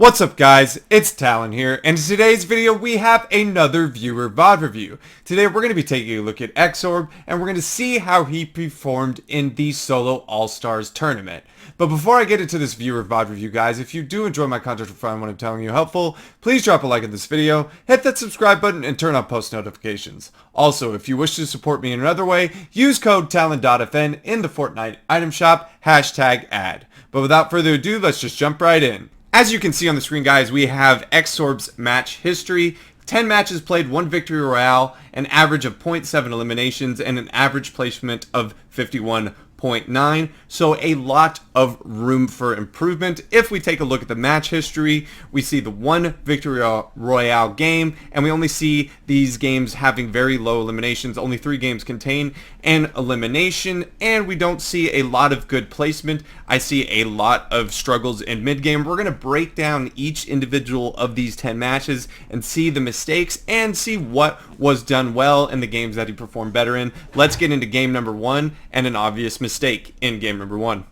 What's up guys, it's Talon here, and in today's video we have another viewer VOD review. Today we're going to be taking a look at Xsorb, and we're going to see how he performed in the Solo All-Stars tournament. But before I get into this viewer VOD review guys, if you do enjoy my content or find what I'm telling you helpful, please drop a like on this video, hit that subscribe button, and turn on post notifications. Also, if you wish to support me in another way, use code Talon.fn in the Fortnite item shop, #ad. But without further ado, let's just jump right in. As you can see on the screen guys, we have Xsorb's match history. 10 matches played, 1 victory royale, an average of 0.7 eliminations, and an average placement of 51.9. So a lot of room for improvement. If we take a look at the match history, we see the 1 victory royale game, and we only see these games having very low eliminations. Only 3 games contain an elimination, and we don't see a lot of good placement. I see a lot of struggles in mid game. We're going to break down each individual of these 10 matches and see the mistakes and see what was done well in the games that he performed better in. Let's get into game number 1 and an obvious mistake in game number 1.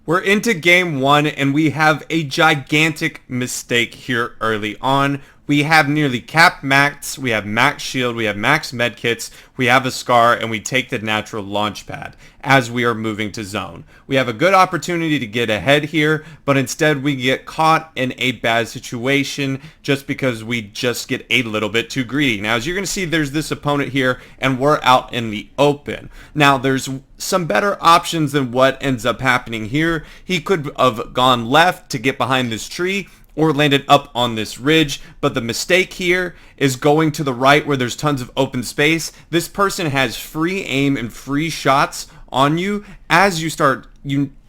We're into game 1, and we have a gigantic mistake here early on. We have nearly capped max, we have max shield, we have max medkits, we have a scar, and we take the natural launch pad as we are moving to zone. We have a good opportunity to get ahead here, but instead we get caught in a bad situation just because we just get a little bit too greedy. Now, as you're going to see, there's this opponent here, and we're out in the open. Now, there's some better options than what ends up happening here. He could have gone left to get behind this tree, or landed up on this ridge, but the mistake here is going to the right where there's tons of open space. This person has free aim and free shots on you. As you start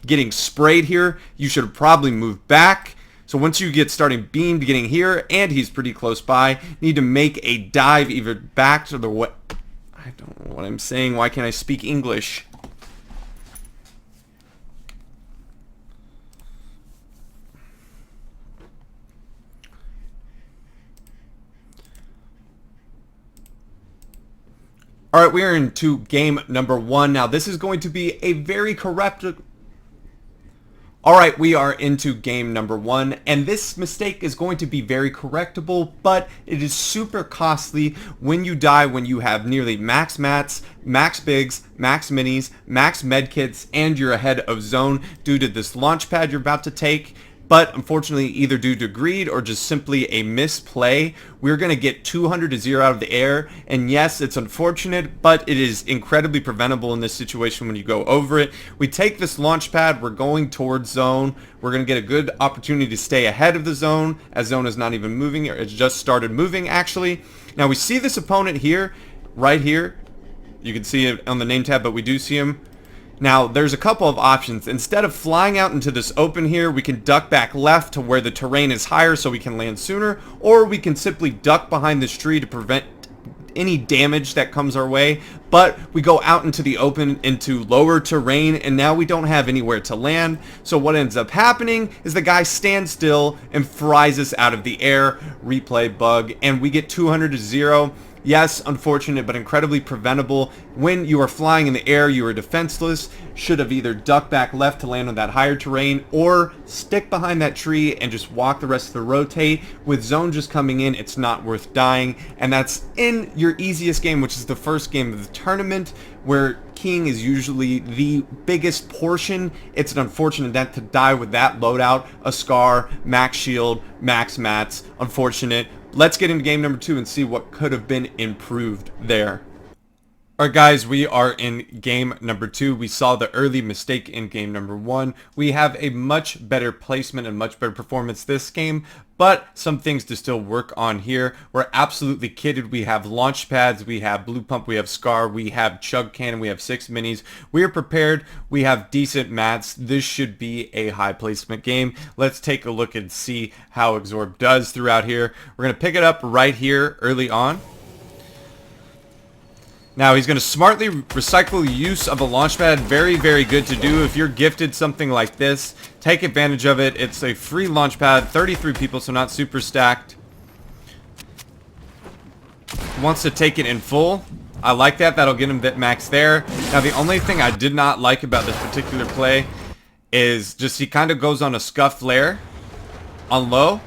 getting sprayed here, you should probably move back. So once you get starting beamed getting here, and he's pretty close by, need to make a dive either back to the way. I don't know what I'm saying. Why can't I speak English? Alright, we are into game number 1. Now, this is going to be a very Alright, we are into game number 1, and this mistake is going to be very correctable, but it is super costly when you die when you have nearly max mats, max bigs, max minis, max medkits, and you're ahead of zone due to this launch pad you're about to take. But unfortunately, either due to greed or just simply a misplay, we're going to get 200 to 0 out of the air. And yes, it's unfortunate, but it is incredibly preventable in this situation when you go over it. We take this launch pad, we're going towards zone. We're going to get a good opportunity to stay ahead of the zone, as zone is not even moving, or it's just started moving actually. Now we see this opponent here, right here. You can see it on the name tab, but we do see him. Now, there's a couple of options. Instead of flying out into this open here, we can duck back left to where the terrain is higher so we can land sooner, or we can simply duck behind this tree to prevent any damage that comes our way. But we go out into the open into lower terrain, and now we don't have anywhere to land. So what ends up happening is the guy stands still and fries us out of the air. Replay bug, and we get 200 to 0. Yes, unfortunate, but incredibly preventable. When you are flying in the air, you are defenseless. Should have either ducked back left to land on that higher terrain, or stick behind that tree and just walk the rest of the rotate. With zone just coming in, it's not worth dying. And that's in your easiest game, which is the first game of the tournament, where King is usually the biggest portion. It's an unfortunate that to die with that loadout, a scar, max shield, max mats. Unfortunate. Let's get into game number 2 and see what could have been improved there. Alright guys, we are in game number 2. We saw the early mistake in game number 1. We have a much better placement and much better performance this game, but some things to still work on here. We're absolutely kitted. We have launch pads, we have blue pump, we have scar, we have chug cannon, we have 6 minis. We are prepared. We have decent mats. This should be a high placement game. Let's take a look and see how Xsorb does throughout here. We're going to pick it up right here early on. Now he's going to smartly recycle use of a launch pad. Very, very good to do. If you're gifted something like this, take advantage of it. It's a free launch pad, 33 people, so not super stacked. Wants to take it in full. I like that. That'll get him bit max there. Now the only thing I did not like about this particular play is just he kind of goes on a scuff flare on low.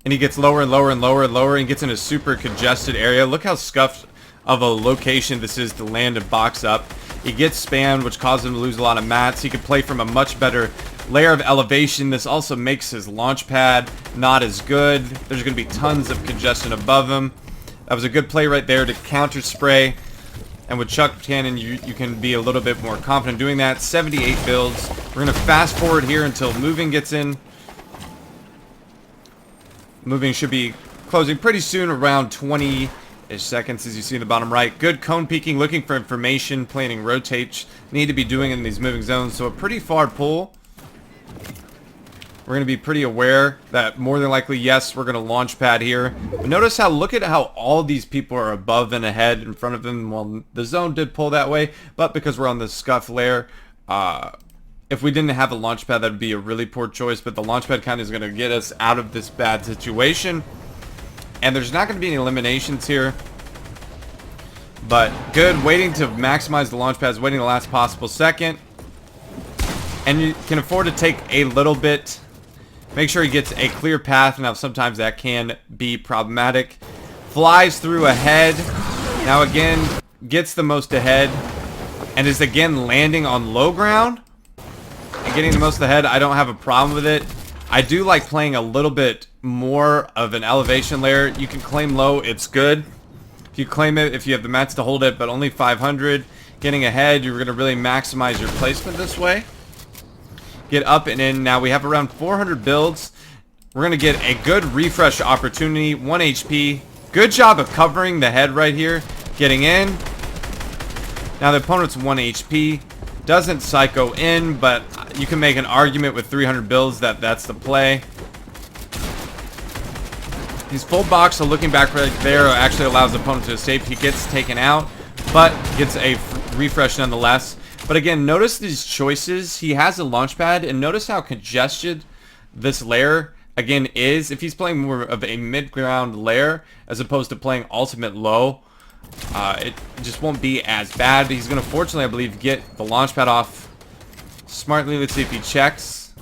And he gets lower and lower and lower and lower and gets in a super congested area. Look how scuffed of a location this is to land and box up. He gets spammed, which causes him to lose a lot of mats. He could play from a much better layer of elevation. This also makes his launch pad not as good. There's going to be tons of congestion above him. That was a good play right there to counter spray. And with Chuck Cannon, you can be a little bit more confident doing that. 78 builds. We're going to fast forward here until moving gets in. Moving should be closing pretty soon, around 20-ish seconds, as you see in the bottom right. Good cone peeking, looking for information, planning rotates. Need to be doing in these moving zones. So a pretty far pull. We're going to be pretty aware that more than likely, yes, we're going to launch pad here. But notice how, look at how all these people are above and ahead in front of them. Well, the zone did pull that way, but because we're on the scuff layer, if we didn't have a launch pad, that would be a really poor choice. But the launch pad kind of is going to get us out of this bad situation. And there's not going to be any eliminations here. But good, waiting to maximize the launch pads, waiting the last possible second. And you can afford to take a little bit. Make sure he gets a clear path. Now, sometimes that can be problematic. Flies through ahead. Now, again, gets the most ahead. And is again landing on low ground. And getting the most ahead, I don't have a problem with it. I do like playing a little bit more of an elevation layer. You can claim low, it's good. If you claim it, if you have the mats to hold it, but only 500. Getting ahead, you're going to really maximize your placement this way. Get up and in. Now we have around 400 builds. We're going to get a good refresh opportunity. 1 HP. Good job of covering the head right here. Getting in. Now the opponent's 1 HP. Doesn't psycho in, but you can make an argument with 300 builds that that's the play. He's full box, so looking back right there actually allows the opponent to escape. He gets taken out, but gets a refresh nonetheless. But again, notice these choices. He has a launch pad, and notice how congested this layer again is. If he's playing more of a mid-ground layer as opposed to playing ultimate low, it just won't be as bad. He's going to, fortunately, I believe, get the launch pad off smartly. Let's see if he checks.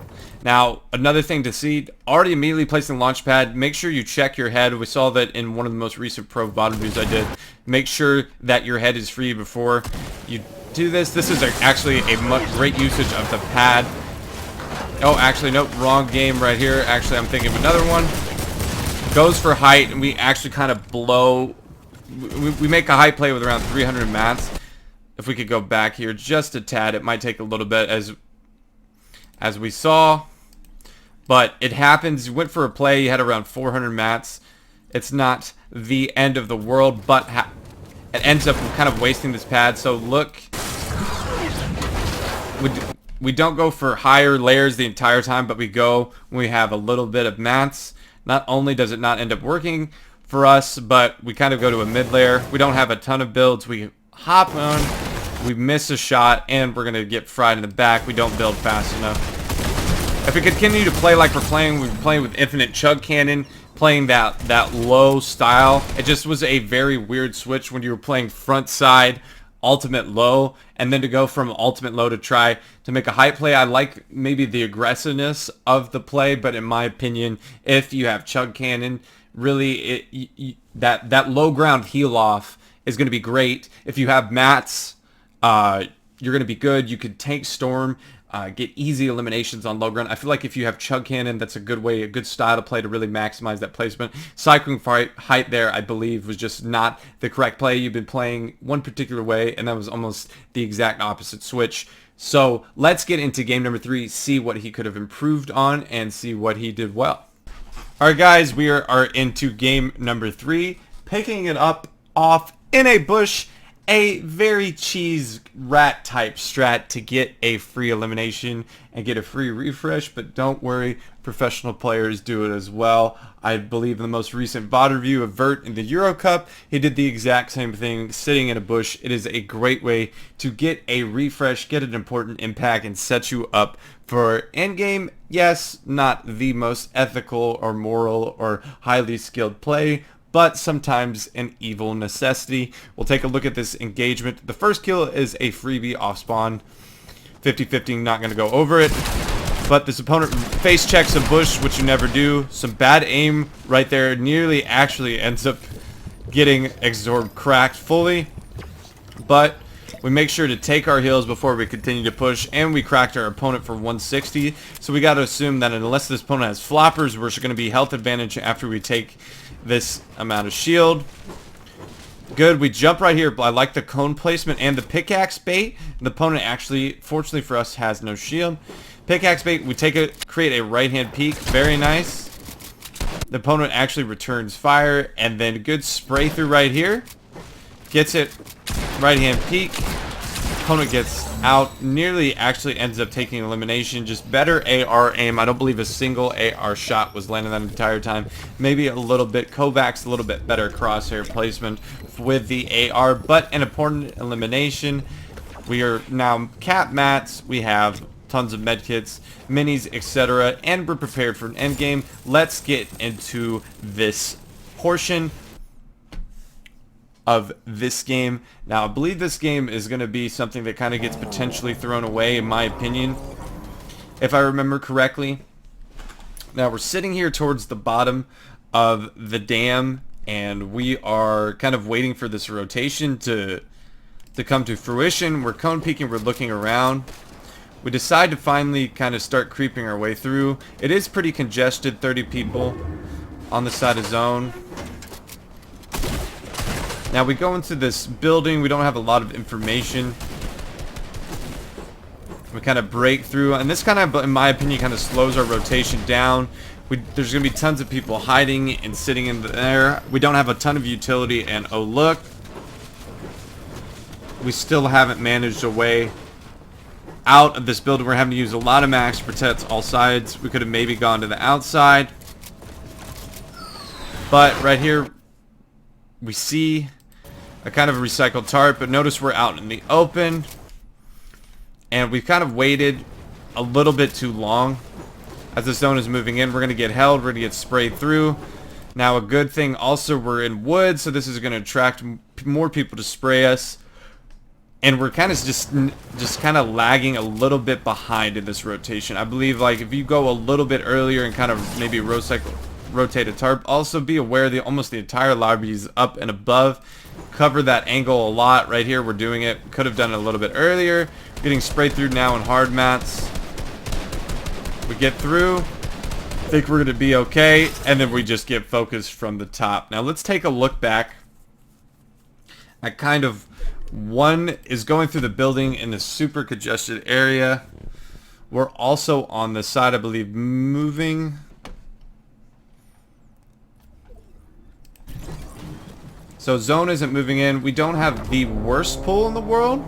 Now, another thing to see, already immediately placing the launch pad, make sure you check your head. We saw that in one of the most recent pro bottom reviews I did. Make sure that your head is free before you do this. This is actually a great usage of the pad. Oh, actually, nope, wrong game right here. Actually, I'm thinking of another one. Goes for height, and we actually kind of blow. We make a height play with around 300 mats. If we could go back here just a tad, it might take a little bit as we saw. But it happens. You went for a play, you had around 400 mats. It's not the end of the world, but it ends up kind of wasting this pad. So look, we don't go for higher layers the entire time, but we go when we have a little bit of mats. Not only does it not end up working for us, but we kind of go to a mid layer. We don't have a ton of builds. We hop on, we miss a shot, and we're going to get fried in the back. We don't build fast enough. If we continue to play like we're playing with Infinite Chug Cannon, playing that low style, it just was a very weird switch when you were playing front side ultimate low, and then to go from ultimate low to try to make a high play. I like maybe the aggressiveness of the play, but in my opinion, if you have Chug Cannon, really that low ground heal off is going to be great. If you have mats, you're going to be good. You could tank storm, get easy eliminations on low ground. I feel like if you have Chug Cannon, that's a good way, a good style to play to really maximize that placement. Cycling for height there, I believe, was just not the correct play. You've been playing one particular way, and that was almost the exact opposite switch. So let's get into game number 3, see what he could have improved on, and see what he did well. All right, guys, we are into game number 3, picking it up off in a bush. A very cheese rat type strat to get a free elimination and get a free refresh, but don't worry, professional players do it as well. I believe in the most recent VOD review of Vert in the Euro Cup, he did the exact same thing, sitting in a bush. It is a great way to get a refresh, get an important impact, and set you up for endgame. Yes, not the most ethical or moral or highly skilled play, but sometimes an evil necessity. We'll take a look at this engagement. The first kill is a freebie off spawn. 50-50, not going to go over it. But this opponent face checks a bush, which you never do. Some bad aim right there. Nearly actually ends up getting Xsorb cracked fully. But we make sure to take our heals before we continue to push. And we cracked our opponent for 160. So we got to assume that unless this opponent has floppers, we're going to be health advantage after we take this amount of shield. Good, we jump right here. I like the cone placement and the pickaxe bait. The opponent actually, fortunately for us, has no shield. Pickaxe bait, we take it, create a right-hand peek. Very nice. The opponent actually returns fire, and then good spray through right here. Gets it, right-hand peek. Opponent gets out, nearly actually ends up taking elimination. Just better AR aim. I don't believe a single AR shot was landing that entire time. Maybe a little bit. Kovac's a little bit better crosshair placement with the AR, but an important elimination. We are now cap mats. We have tons of medkits, minis, etc., and we're prepared for an endgame. Let's get into this portion of this game. Now, I believe this game is going to be something that kind of gets potentially thrown away, in my opinion, if I remember correctly. Now, we're sitting here towards the bottom of the dam, and we are kind of waiting for this rotation to come to fruition. We're cone peeking, we're looking around. We decide to finally kind of start creeping our way through. It is pretty congested, 30 people on the side of zone. Now we go into this building. We don't have a lot of information. We kind of break through, and this kind of, in my opinion, kind of slows our rotation down. There's going to be tons of people hiding and sitting in there. We don't have a ton of utility, and oh look, we still haven't managed a way out of this building. We're having to use a lot of max to protect all sides. We could have maybe gone to the outside, but right here we see a kind of a recycled tarp, but notice we're out in the open, and we've kind of waited a little bit too long. As the zone is moving in, we're going to get held, we're going to get sprayed through. Now, a good thing also, we're in wood, so this is going to attract more people to spray us. And we're kind of just kind of lagging a little bit behind in this rotation. I believe, like, if you go a little bit earlier and kind of maybe rotate a tarp, also be aware that almost the entire lobby is up and above. Cover that angle a lot. Right here, we're doing it. Could have done it a little bit earlier. Getting sprayed through now in hard mats. We get through. Think we're going to be okay. And then we just get focused from the top. Now, let's take a look back at kind of... One is going through the building in a super congested area. We're also on the side, I believe, moving. So zone isn't moving in. We don't have the worst pull in the world.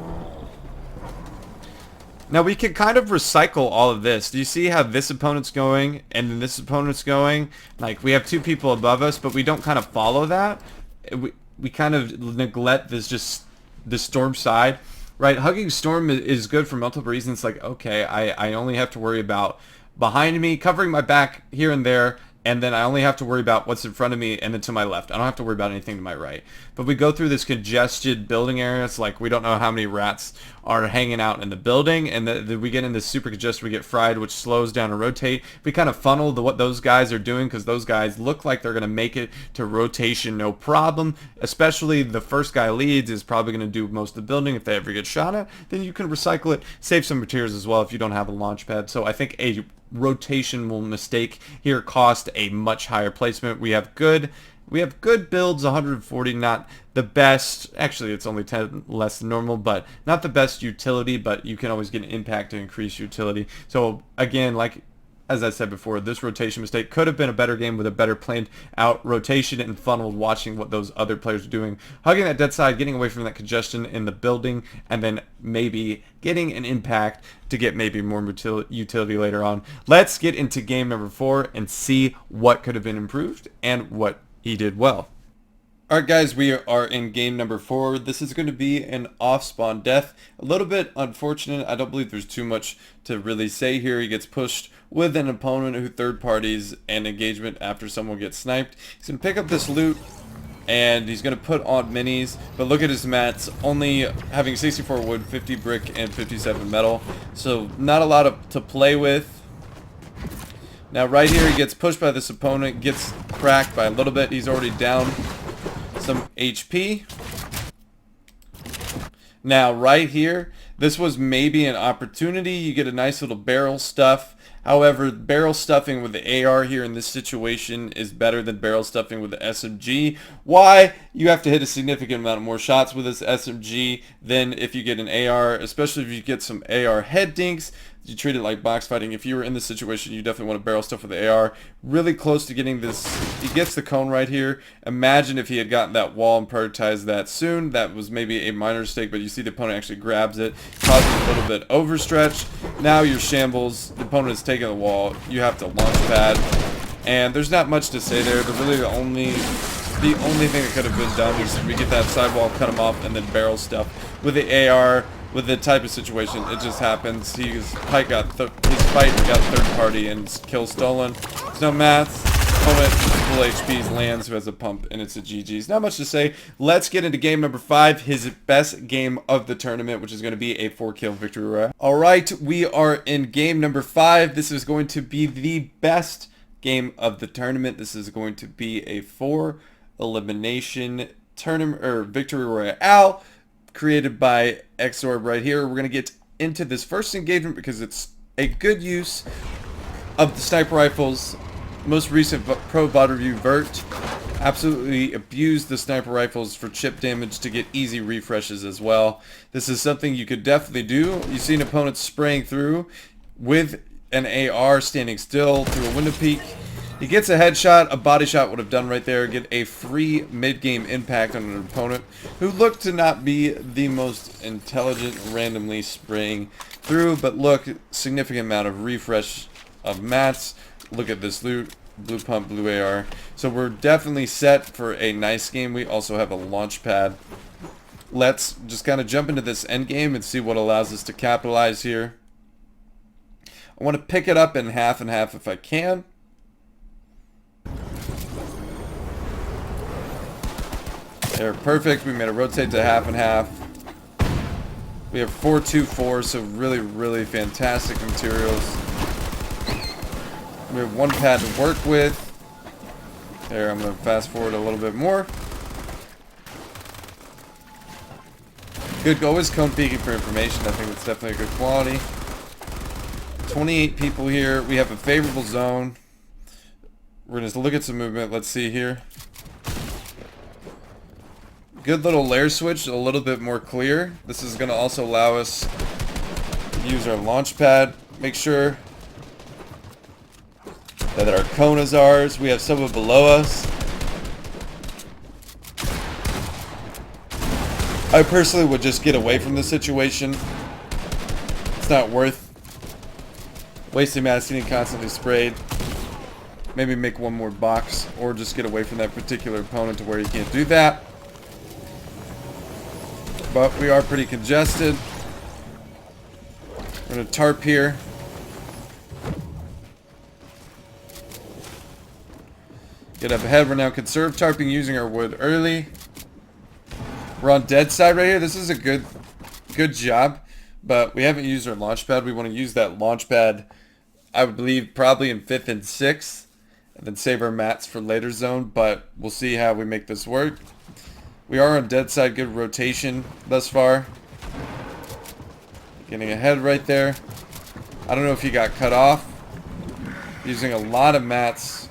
Now we can kind of recycle all of this. Do you see how this opponent's going and then this opponent's going? Like, we have two people above us, but we don't kind of follow that. We kind of neglect this storm side, right? Hugging storm is good for multiple reasons. Like, okay, I only have to worry about behind me, covering my back here and there, and then I only have to worry about what's in front of me and then to my left. I don't have to worry about anything to my right. But we go through this congested building area. It's like we don't know how many rats are hanging out in the building, and we get in this super congested, we get fried, which slows down and rotate. We kind of funnel what those guys are doing, because those guys look like they're going to make it to rotation no problem. Especially the first guy leads is probably going to do most of the building. If they ever get shot at, then you can recycle it, save some materials as well if you don't have a launch pad. So I think a rotational mistake here cost a much higher placement. We have good builds, 140, not the best. Actually, it's only 10 less than normal, but not the best utility, but you can always get an impact to increase utility. So again, like as I said before, this rotation mistake could have been a better game with a better planned out rotation and funneled, watching what those other players are doing, hugging that dead side, getting away from that congestion in the building, and then maybe getting an impact to get maybe more utility later on. Let's get into game number 4 and see what could have been improved and what he did well. Alright guys, we are in game number 4. This is going to be an off-spawn death. A little bit unfortunate. I don't believe there's too much to really say here. He gets pushed with an opponent who third parties an engagement after someone gets sniped. He's going to pick up this loot and he's going to put on minis, but look at his mats, only having 64 wood, 50 brick, and 57 metal. So not a lot to play with. Now right here he gets pushed by this opponent, gets cracked by a little bit. He's already down some HP. Now right here, this was maybe an opportunity. You get a nice little barrel stuff. However, barrel stuffing with the AR here in this situation is better than barrel stuffing with the SMG. Why? You have to hit a significant amount of more shots with this SMG than if you get an AR, especially if you get some AR head dinks. You treat it like box fighting. If you were in this situation, you definitely want to barrel stuff with the AR. Really close to getting this. He gets the cone right here. Imagine if he had gotten that wall and prioritized that soon. That was maybe a minor mistake, but you see the opponent actually grabs it, causes a little bit overstretch. Now your shambles, the opponent is taking the wall. You have to launch pad, and there's not much to say there. Really the only thing that could have been done is we get that sidewall, cut him off, and then barrel stuff with the AR. With the type of situation, it just happens. His fight got third party and kill stolen. There's no math. Opponent full HP's lands who has a pump, and it's a GG's. Not much to say. Let's get into game number 5, his best game of the tournament, which is going to be a 4-kill victory royale. All right, we are in game number 5. This is going to be the best game of the tournament. This is going to be a 4 elimination tournament or victory royale, created by Xsorb right here. We're going to get into this first engagement because it's a good use of the sniper rifles. Most recent pro VOD review, Vert, absolutely abused the sniper rifles for chip damage to get easy refreshes as well. This is something you could definitely do. You see an opponent spraying through with an AR standing still through a window peek. He gets a headshot, a body shot would have done right there, get a free mid-game impact on an opponent who looked to not be the most intelligent, randomly spraying through, but look, significant amount of refresh of mats. Look at this loot, blue pump, blue AR. So we're definitely set for a nice game. We also have a launch pad. Let's just kind of jump into this end game and see what allows us to capitalize here. I want to pick it up in half and half if I can. There, perfect. We made a rotate to half and half. We have 4-2-4, so really, really fantastic materials. We have one pad to work with. There, I'm going to fast forward a little bit more. Good, always cone peeking for information. I think it's definitely a good quality. 28 people here. We have a favorable zone. We're going to look at some movement. Let's see here. Good little layer switch, a little bit more clear. This is going to also allow us to use our launch pad. Make sure that our cone is ours. We have someone below us. I personally would just get away from the situation. It's not worth wasting mats getting constantly sprayed. Maybe make one more box or just get away from that particular opponent to where you can't do that. But we are pretty congested. We're going to tarp here. Get up ahead. We're now conserve tarping using our wood early. We're on dead side right here. This is a good job, but we haven't used our launch pad. We want to use that launch pad, I would believe, probably in 5th and 6th, and then save our mats for later zone, but we'll see how we make this work. We are on dead side, good rotation thus far. Getting ahead right there. I don't know if he got cut off. Using a lot of mats.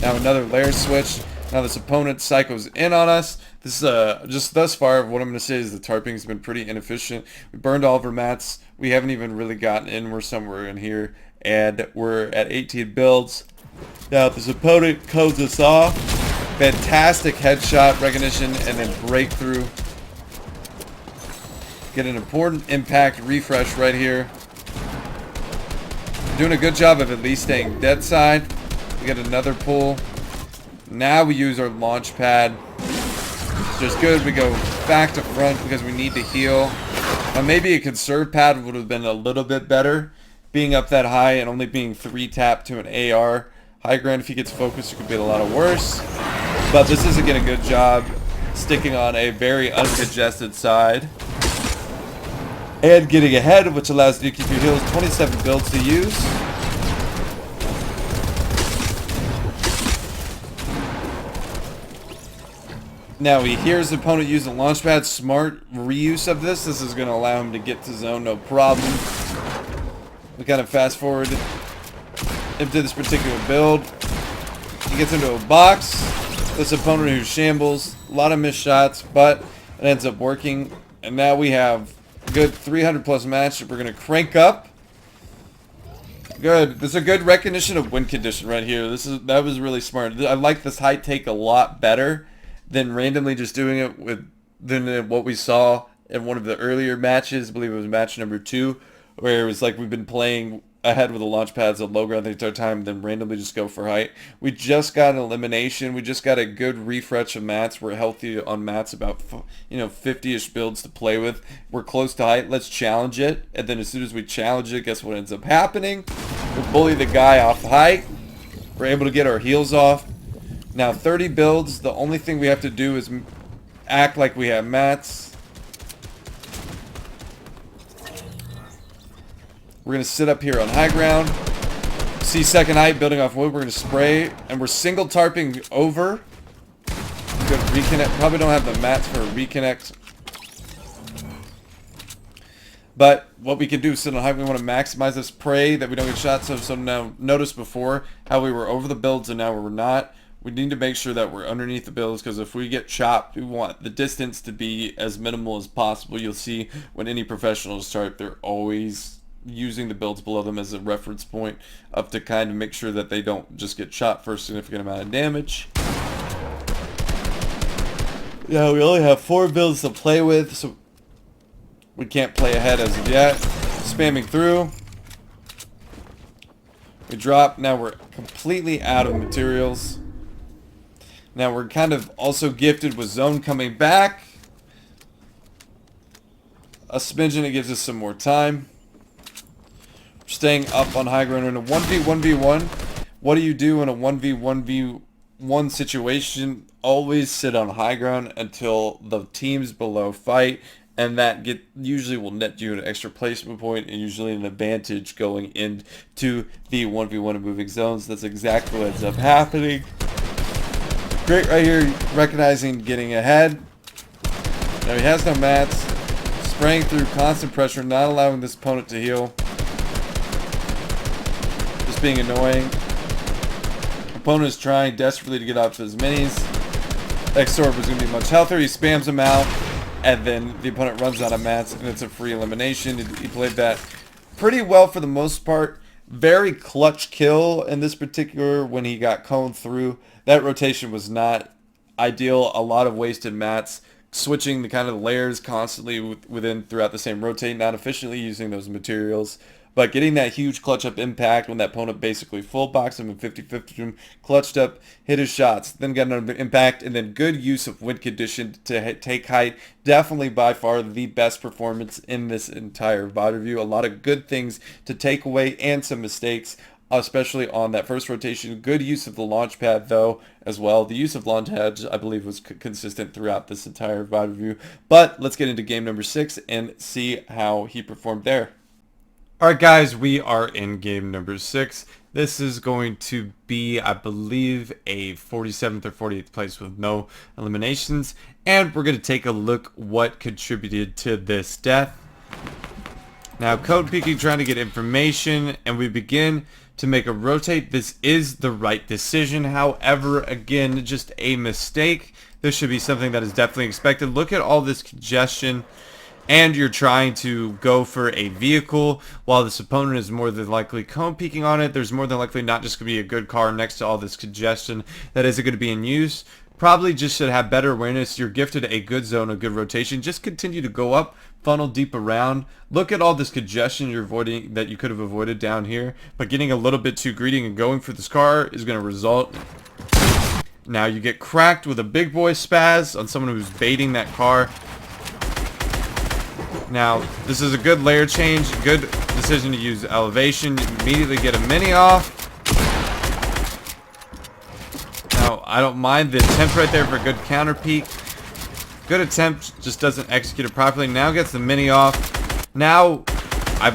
Now another layer switch. Now this opponent cycles in on us. This is just thus far, what I'm going to say is the tarping has been pretty inefficient. We burned all of our mats. We haven't even really gotten in. We're somewhere in here. And we're at 18 builds. Now if this opponent codes us off, fantastic headshot recognition and then breakthrough. Get an important impact refresh right here. Doing a good job of at least staying dead side. We get another pull. Now we use our launch pad. It's just good. We go back to front because we need to heal. Now maybe a conserve pad would have been a little bit better. Being up that high and only being 3 tap to an AR. High ground, if he gets focused, it could be a lot worse. But this is again a good job sticking on a very uncongested side. And getting ahead, which allows you to keep your heals. 27 builds to use. Now he hears the opponent use the launch pad. Smart reuse of this. This is going to allow him to get to zone no problem. We kind of fast forward into this particular build. He gets into a box. This opponent who shambles. A lot of missed shots, but it ends up working. And now we have a good 300 plus match that we're going to crank up. Good. This is a good recognition of win condition right here. That was really smart. I like this high take a lot better than randomly just doing it than what we saw in one of the earlier matches. I believe it was match number 2, where it was like we've been playing ahead with the launch pads at low ground the entire time, then randomly just go for height. We just got an elimination. We just got a good refresh of mats. We're healthy on mats, about 50-ish builds to play with. We're close to height. Let's challenge it. And then as soon as we challenge it, guess what ends up happening? We bully the guy off height. We're able to get our heals off. Now 30 builds. The only thing we have to do is act like we have mats. We're going to sit up here on high ground. See second height, building off wood. We're going to spray. And we're single tarping over. Good reconnect. Probably don't have the mats for a reconnect. But what we can do is sit on high. We want to maximize this spray that we don't get shot. So now notice before how we were over the builds and now we're not. We need to make sure that we're underneath the builds, because if we get chopped, we want the distance to be as minimal as possible. You'll see when any professionals start, they're always using the builds below them as a reference point up to kind of make sure that they don't just get shot for a significant amount of damage. Yeah, we only have 4 builds to play with, so we can't play ahead as of yet. Spamming through. We drop. Now we're completely out of materials. Now we're kind of also gifted with zone coming back. A smidgen, it gives us some more time. Staying up on high ground in a 1v1v1. What do you do in a 1v1v1 situation? Always sit on high ground until the teams below fight, and that usually will net you an extra placement point and usually an advantage going into the 1v1 and moving zones. That's exactly what ends up happening. Great right here, recognizing getting ahead. Now he has no mats. Spraying through constant pressure, not allowing this opponent to heal. Just being annoying. Opponent is trying desperately to get off his minis. Xsorb is going to be much healthier. He spams them out, and then the opponent runs out of mats, and it's a free elimination. He played that pretty well for the most part. Very clutch kill in this particular when he got coned through. That rotation was not ideal. A lot of wasted mats. Switching the kind of layers constantly throughout the same rotate, not efficiently using those materials. But getting that huge clutch up impact when that opponent basically full boxed him and 50-50 him, clutched up, hit his shots, then got another impact, and then good use of wind condition to take height. Definitely by far the best performance in this entire VOD review. A lot of good things to take away and some mistakes, especially on that first rotation. Good use of the launch pad though as well. The use of launch pads I believe was consistent throughout this entire VOD review. But let's get into game number 6 and see how he performed there. Alright guys, we are in game number 6. This is going to be, I believe, a 47th or 48th place with no eliminations. And we're going to take a look what contributed to this death. Now, code peeking, trying to get information, and we begin to make a rotate. This is the right decision. However, again, just a mistake. This should be something that is definitely expected. Look at all this congestion. And you're trying to go for a vehicle while this opponent is more than likely cone peeking on it. There's more than likely not just going to be a good car next to all this congestion that isn't going to be in use. Probably just should have better awareness. You're gifted a good zone, a good rotation. Just continue to go up, funnel deep around. Look at all this congestion you're avoiding that you could have avoided down here. But getting a little bit too greedy and going for this car is going to result. Now you get cracked with a big boy spaz on someone who's baiting that car. Now, this is a good layer change, good decision to use elevation. You immediately get a mini off. Now, I don't mind the attempt right there for a good counter peek. Good attempt, just doesn't execute it properly. Now gets the mini off. Now,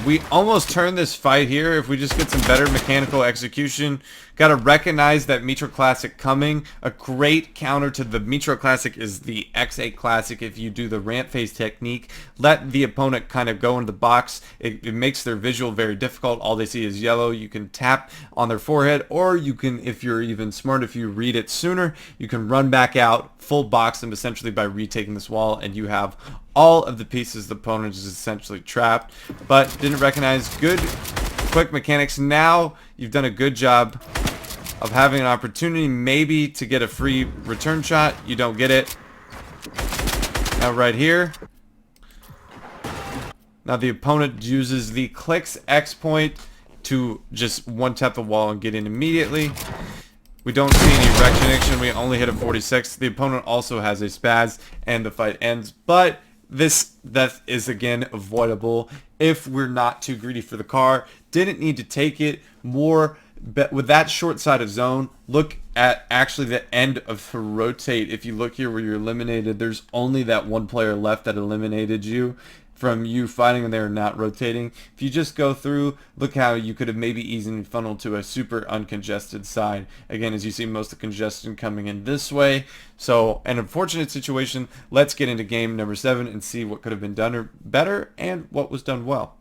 we almost turned this fight here if we just get some better mechanical execution. Got to recognize that Metro Classic coming. A great counter to the Metro Classic is the X8 Classic. If you do the ramp phase technique, let the opponent kind of go into the box. It makes their visual very difficult. All they see is yellow. You can tap on their forehead, or you can, if you're even smart, if you read it sooner, you can run back out, full box them essentially by retaking this wall, and you have all of the pieces the opponent is essentially trapped. But didn't recognize. Good quick mechanics. Now you've done a good job of having an opportunity maybe to get a free return shot. You don't get it. Now right here. Now the opponent uses the clicks X point to just one tap the wall and get in immediately. We don't see any recognition. We only hit a 46. The opponent also has a spaz and the fight ends. But this death is again avoidable if we're not too greedy for the car. Didn't need to take it more. But with that short side of zone, look at actually the end of the rotate. If you look here where you're eliminated, there's only that one player left that eliminated you from you fighting and they're not rotating. If you just go through, look how you could have maybe easily funneled to a super uncongested side. Again, as you see, most of the congestion coming in this way. So an unfortunate situation. Let's get into game number 7 and see what could have been done better and what was done well.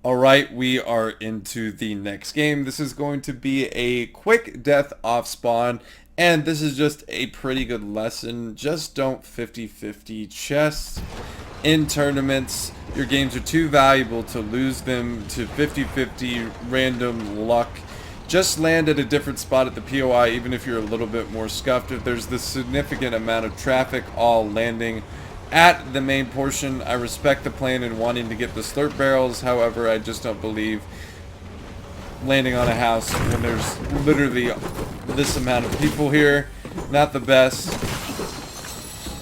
Alright, we are into the next game. This is going to be a quick death off spawn, and this is just a pretty good lesson. Just don't 50-50 chests in tournaments. Your games are too valuable to lose them to 50-50 random luck. Just land at a different spot at the POI, even if you're a little bit more scuffed. If there's this significant amount of traffic all landing at the main portion, I respect the plan in wanting to get the slurp barrels. However, I just don't believe landing on a house when there's literally this amount of people here. Not the best.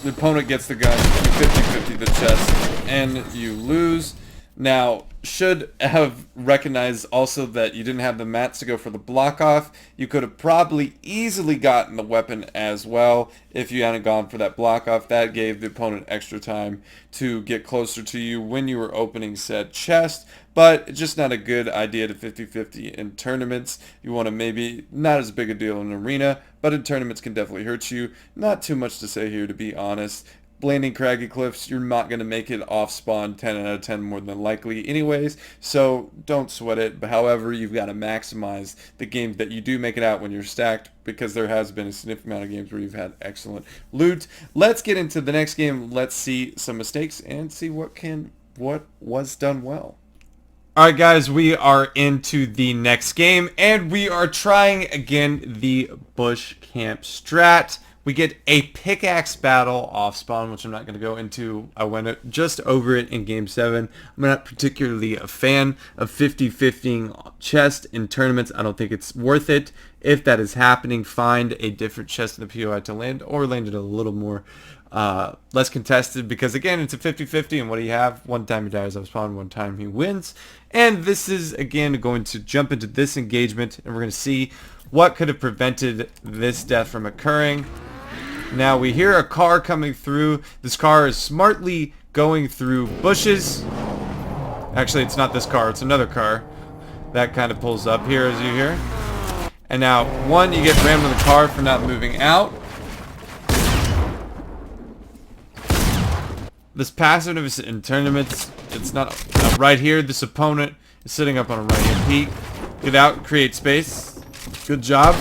The opponent gets the gun, you 50-50 the chest, and you lose. Now, should have recognized also that you didn't have the mats to go for the block off. You could have probably easily gotten the weapon as well if you hadn't gone for that block off. That gave the opponent extra time to get closer to you when you were opening said chest. But just not a good idea to 50-50 in tournaments. You want to maybe, not as big a deal in an arena, but in tournaments can definitely hurt you. Not too much to say here, to be honest. Landing craggy cliffs, you're not going to make it off spawn 10 out of 10 more than likely anyways, so don't sweat it. But however, you've got to maximize the games that you do make it out when you're stacked, because there has been a significant amount of games where you've had excellent loot. Let's get into the next game. Let's see some mistakes and see what was done well. Alright guys, we are into the next game, and we are trying again the bush camp strat. We get a pickaxe battle off spawn, which I'm not going to go into. I went just over it in game 7. I'm not particularly a fan of 50-50 chest in tournaments. I don't think it's worth it. If that is happening, find a different chest in the POI to land, or land it a little more less contested, because again, it's a 50-50, and what do you have? One time he dies off spawn, one time he wins. And this is again going to jump into this engagement, and we're going to see what could have prevented this death from occurring. Now we hear a car coming through. This car is smartly going through bushes. Actually, it's not this car, it's another car. That kind of pulls up here, as you hear. And now, one, you get rammed in the car for not moving out. This passive is in tournaments, it's not right here. This opponent is sitting up on a right-hand peak. Get out, create space. Good job.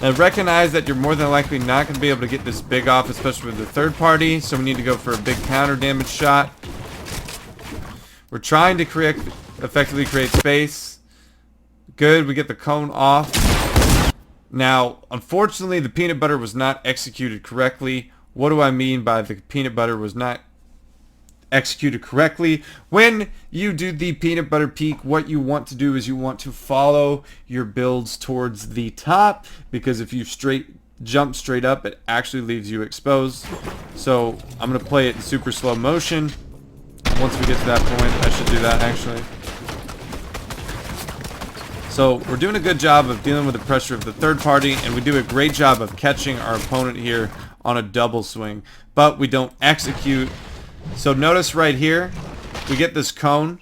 And recognize that you're more than likely not going to be able to get this big off, especially with the third party, so we need to go for a big counter damage shot. We're trying to effectively create space. Good, we get the cone off. Now, unfortunately, the peanut butter was not executed correctly. What do I mean by the peanut butter was not executed correctly? When you do the peanut butter peak, what you want to do is you want to follow your builds towards the top, because if you jump straight up, it actually leaves you exposed. So I'm going to play it in super slow motion. Once we get to that point, I should do that actually. So we're doing a good job of dealing with the pressure of the third party, and we do a great job of catching our opponent here on a double swing, but we don't execute. So notice right here, we get this cone,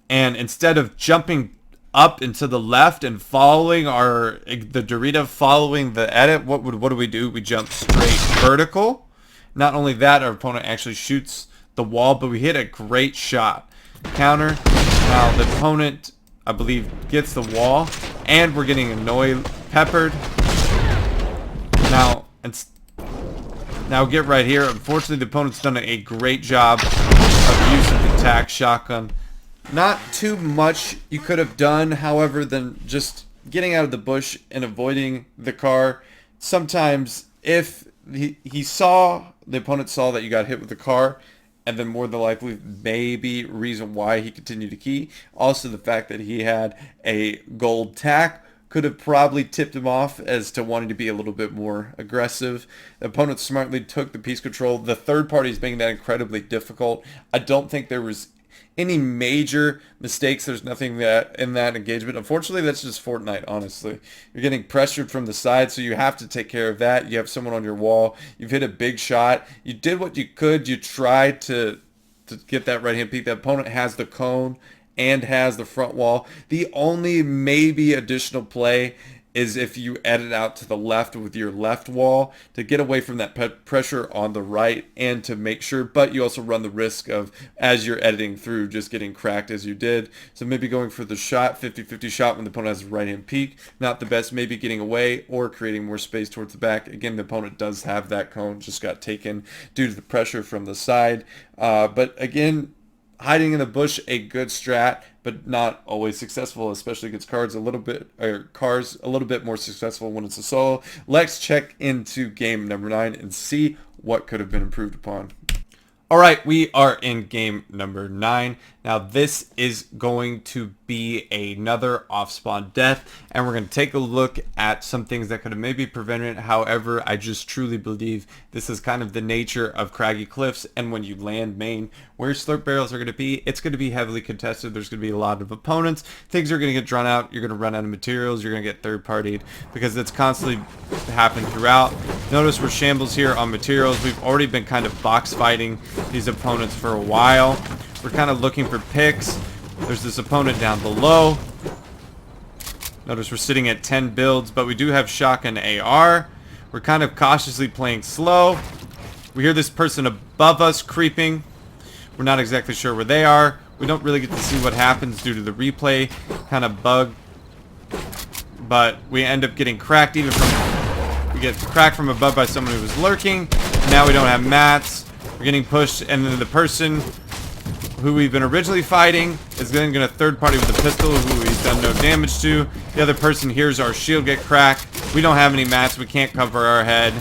and instead of jumping up and to the left and following the Dorito following the edit, what do we do? We jump straight vertical. Not only that, our opponent actually shoots the wall, but we hit a great shot. Counter. Now the opponent, I believe, gets the wall, and we're getting annoyed, peppered. Now get right here. Unfortunately, the opponent's done a great job of using the tac shotgun. Not too much you could have done, however, than just getting out of the bush and avoiding the car. Sometimes if the opponent saw that you got hit with the car, and then more than likely maybe reason why he continued to key. Also the fact that he had a gold tac could have probably tipped him off as to wanting to be a little bit more aggressive. The opponent smartly took the piece control. The third party is making that incredibly difficult. I don't think there was any major mistakes. There's nothing that in that engagement. Unfortunately, that's just Fortnite, honestly. You're getting pressured from the side, so you have to take care of that. You have someone on your wall. You've hit a big shot. You did what you could. You tried to get that right-hand peek. The opponent has the cone and has the front wall. The only maybe additional play is if you edit out to the left with your left wall to get away from that pressure on the right and to make sure, but you also run the risk of, as you're editing through, just getting cracked as you did. So maybe going for the shot, 50-50 shot when the opponent has a right-hand peek. Not the best, maybe getting away or creating more space towards the back. Again, the opponent does have that cone, just got taken due to the pressure from the side. But again, hiding in the bush, a good strat, but not always successful, especially against cars a little bit more successful when it's a solo. Let's check into game number 9 and see what could have been improved upon. All right, we are in game number 9. Now this is going to be another off-spawn death, and we're going to take a look at some things that could have maybe prevented it. However, I just truly believe this is kind of the nature of craggy cliffs, and when you land main, where slurp barrels are going to be, it's going to be heavily contested. There's going to be a lot of opponents. Things are going to get drawn out. You're going to run out of materials. You're going to get third-partied because it's constantly happening throughout. Notice we're shambles here on materials. We've already been kind of box fighting these opponents for a while. We're kind of looking for picks. There's this opponent down below. Notice we're sitting at 10 builds, but we do have shotgun AR. We're kind of cautiously playing slow. We hear this person above us creeping. We're not exactly sure where they are. We don't really get to see what happens due to the replay kind of bug. But we end up getting cracked we get cracked from above by someone who was lurking. Now we don't have mats. We're getting pushed, and then the person who we've been originally fighting is then going to third party with a pistol who we've done no damage to. The other person hears our shield get cracked. We don't have any mats. We can't cover our head.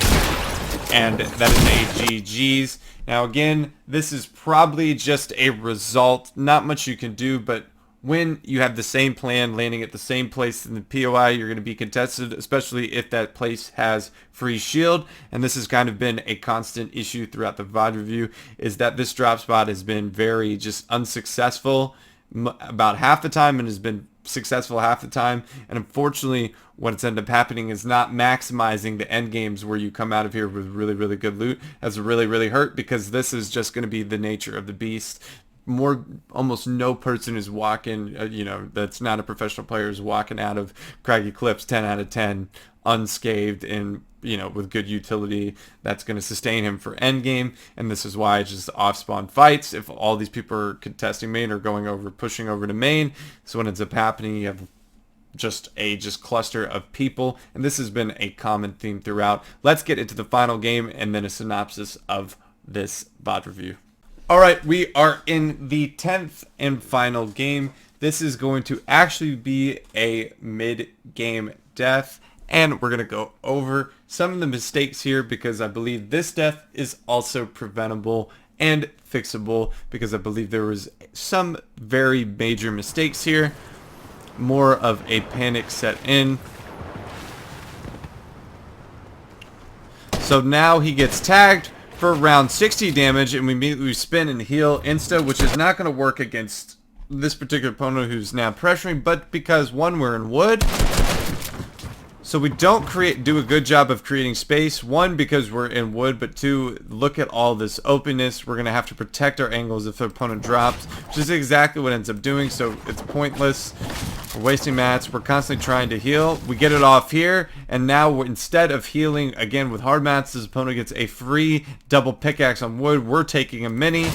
And that is a GG's. Now again, this is probably just a result. Not much you can do, but when you have the same plan landing at the same place in the POI, you're going to be contested, especially if that place has free shield. And this has kind of been a constant issue throughout the VOD review, is that this drop spot has been very just unsuccessful about half the time and has been successful half the time. And unfortunately, what's ended up happening is not maximizing the end games where you come out of here with really, really good loot. Has really, really hurt, because this is just going to be the nature of the beast. Almost no person is walking, that's not a professional player is walking out of craggy cliffs 10 out of 10 unscathed and, with good utility that's going to sustain him for endgame. And this is why just off-spawn fights, if all these people are contesting main or pushing over to main, so what ends up happening, you have just cluster of people. And this has been a common theme throughout. Let's get into the final game and then a synopsis of this VOD review. Alright, we are in the 10th and final game. This is going to actually be a mid-game death, and we're going to go over some of the mistakes here, because I believe this death is also preventable and fixable, because I believe there was some very major mistakes here. More of a panic set in. So now he gets tagged for around 60 damage, and we immediately spin and heal insta, which is not going to work against this particular opponent who's now pressuring, but because one, we're in wood, so we don't do a good job of creating space. One, because we're in wood, but two, look at all this openness. We're going to have to protect our angles if the opponent drops, which is exactly what ends up doing, so it's pointless. We're wasting mats. We're constantly trying to heal. We get it off here, and now instead of healing again with hard mats, this opponent gets a free double pickaxe on wood. We're taking a mini.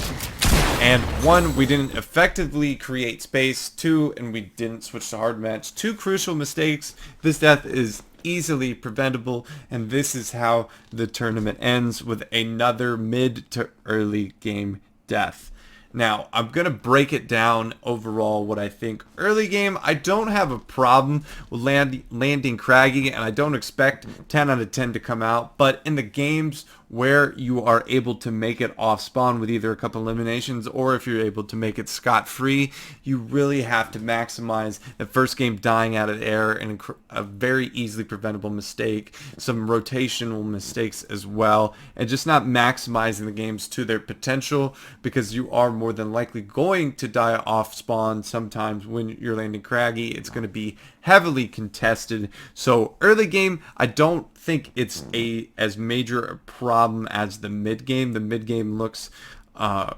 And 1, we didn't effectively create space. 2, and we didn't switch to hard mats. 2 crucial mistakes. This death is easily preventable, and this is how the tournament ends, with another mid to early game death. Now, I'm going to break it down overall what I think. Early game, I don't have a problem with landing craggy, and I don't expect 10 out of 10 to come out. But in the games where you are able to make it off spawn with either a couple eliminations, or if you're able to make it scot-free, you really have to maximize the first game dying out of air, and a very easily preventable mistake, some rotational mistakes as well, and just not maximizing the games to their potential, because you are more than likely going to die off spawn sometimes when you're landing craggy. It's going to be heavily contested. So early game, I don't think it's as major a problem as the mid game. The mid game looks a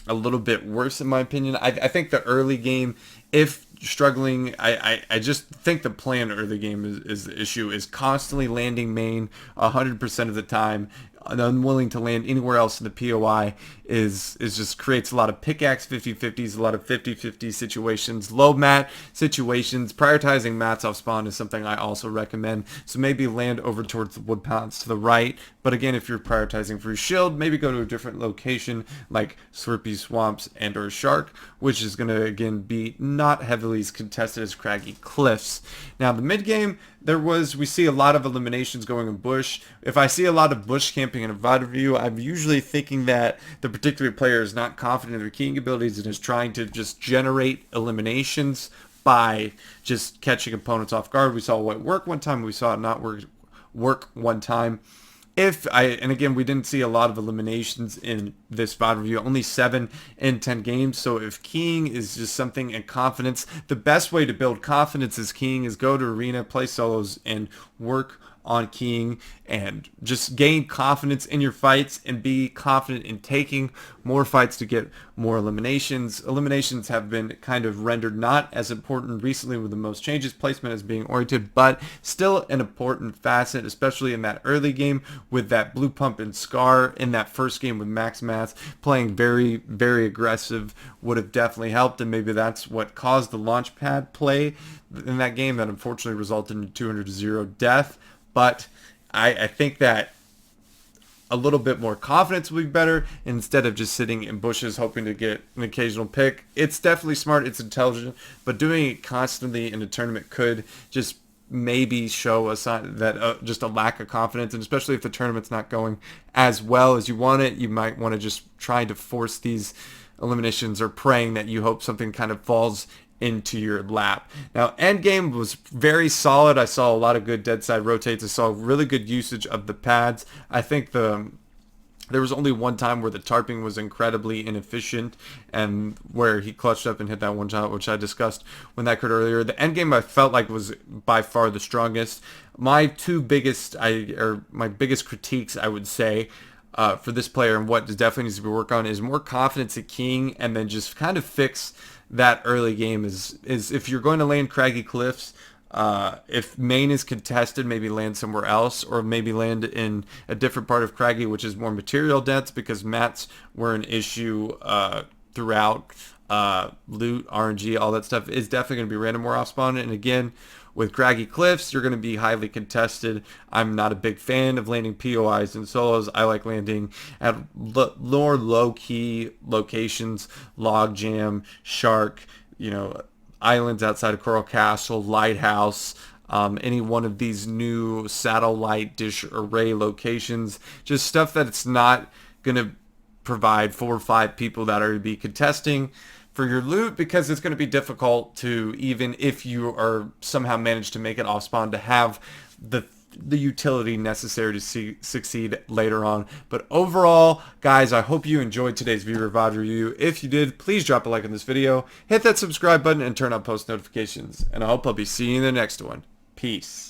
little bit worse in my opinion. I think the early game, if struggling, I just think the plan early game is the issue, is constantly landing main 100% of the time, and unwilling to land anywhere else in the POI is just creates a lot of pickaxe 50-50s, a lot of 50-50 situations, low mat situations. Prioritizing mats off spawn is something I also recommend. So maybe land over towards the wood pallets to the right. But again, if you're prioritizing for your shield, maybe go to a different location like Slurpy Swamps and or Shark, which is going to again be not heavily as contested as Craggy Cliffs. Now the mid game, we see a lot of eliminations going in bush. If I see a lot of bush camping in a VOD review, I'm usually thinking that the particular player is not confident in their keying abilities and is trying to just generate eliminations by just catching opponents off guard. We saw it work one time, we saw it not work one time. And again, we didn't see a lot of eliminations in this VOD review, only 7 in 10 games. So if keying is just something and confidence, the best way to build confidence is keying is go to arena, play solos, and work on keying, and just gain confidence in your fights and be confident in taking more fights to get more eliminations. Eliminations have been kind of rendered not as important recently with the most changes, placement as being oriented, but still an important facet, especially in that early game with that blue pump and Scar in that first game with max mats. Playing very, very aggressive would have definitely helped, and maybe that's what caused the launch pad play in that game that unfortunately resulted in 200-0 death. But I think that a little bit more confidence would be better instead of just sitting in bushes hoping to get an occasional pick. It's definitely smart, it's intelligent, but doing it constantly in a tournament could just maybe show a sign that just a lack of confidence, and especially if the tournament's not going as well as you want it, you might want to just try to force these eliminations or praying that you hope something kind of falls into your lap. Now endgame was very solid. I saw a lot of good dead side rotates. I saw really good usage of the pads. I think there was only one time where the tarping was incredibly inefficient, and where he clutched up and hit that one shot, which I discussed when that occurred earlier. The endgame I felt like was by far the strongest. My biggest critiques, I would say, for this player, and what definitely needs to be worked on, is more confidence at keying, and then just kind of fix that early game is if you're going to land Craggy Cliffs, if main is contested, maybe land somewhere else, or maybe land in a different part of Craggy, which is more material dense, because mats were an issue throughout. Loot, RNG, all that stuff is definitely going to be random more off spawn. And again, with Craggy Cliffs, you're going to be highly contested. I'm not a big fan of landing POIs and solos. I like landing at more low-key locations, Logjam, Shark, islands outside of Coral Castle, Lighthouse, any one of these new satellite dish array locations. Just stuff that it's not going to provide 4 or 5 people that are to be contesting for your loot, because it's going to be difficult to, even if you are somehow managed to make it off spawn, to have the utility necessary to succeed later on. But overall, guys, I hope you enjoyed today's viewer VOD review. If you did, please drop a like on this video, hit that subscribe button, and turn on post notifications. And I hope I'll be seeing you in the next one. Peace.